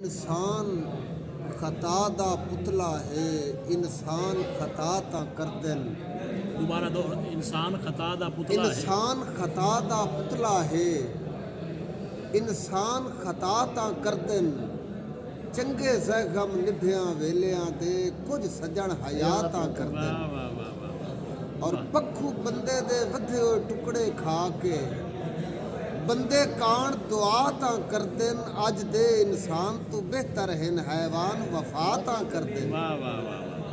इंसान खता दा पुतला है, इंसान खता ता करदन। दोबारा दो। इंसान खता दा पुतला है। इंसान खता दा पुतला है, इंसान खता ता करदन। चंगे ज़ख़म निभिया वेलियां दे, कुछ सजण हयाता करदन। वाह वाह वाह वाह। और पक्खू बंदे दे वधे होए टुकड़े खा के बंदे कान दुआ तां करदन। अज दे इंसान तो बेहतर हैं हैवान वफा तां करदन। वाह वाह वाह वाह।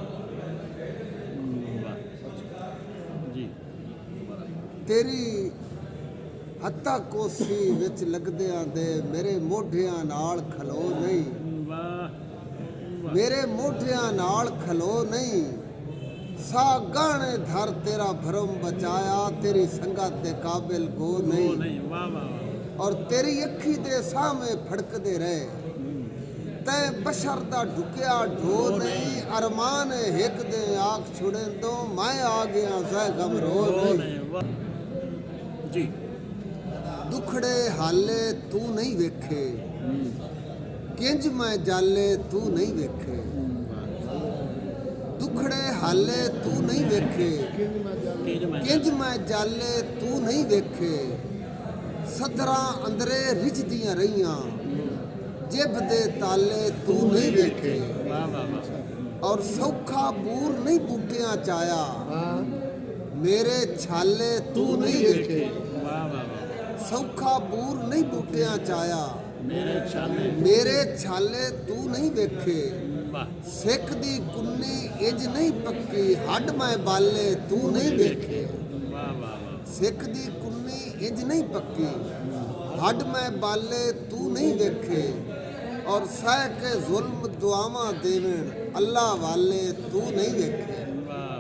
जी। तेरी हत्ता कोसी विच लगदियां दे मेरे मोढियां नाल खलो नहीं। वाह। मेरे मोढियां नाल खलो नहीं। सा गाने धर तेरा भरम बचाया, तेरी संगत दे काबिल गो नहीं। वाह वाह। और तेरी अखी दे सामने फड़कदे रहे, तै बशर दा ढुकिया ढो नहीं। अरमान हिक दे आख छुड़े दो, मैं आ गया ज़ख़म रो नहीं। वाह। जी। दुखड़े हाले तू नहीं वेखे, किंज मैं जाले तू नहीं वेखे। दुखड़े हाले तू नहीं वेखे, किंज मैं जाले तू नहीं वेखे। सदरा अंदरे रिझदियां रहियां, जिब दे ताले तू नहीं वेखे। वाह वाह वाह। और सौखा बूर नहीं बूटियां चाया, मेरे छाले तू नहीं वेखे। वाह वाह वाह। सौखा बूर नहीं बूटियां चाया, मेरे मेरे छाले तू नहीं वेखे। वाह। सिख दी कुन्नी इंज नहीं पक्की, हड मैं बाले तू नहीं वेखे। वाह वाह वाह। सिख दी कुन्नी इंज नहीं पक्की, हड मैं बाले तू नहीं वेखे। और सह के जुल्म दुआवां देवन, अल्लाह वाले तू नहीं वेखे। वाह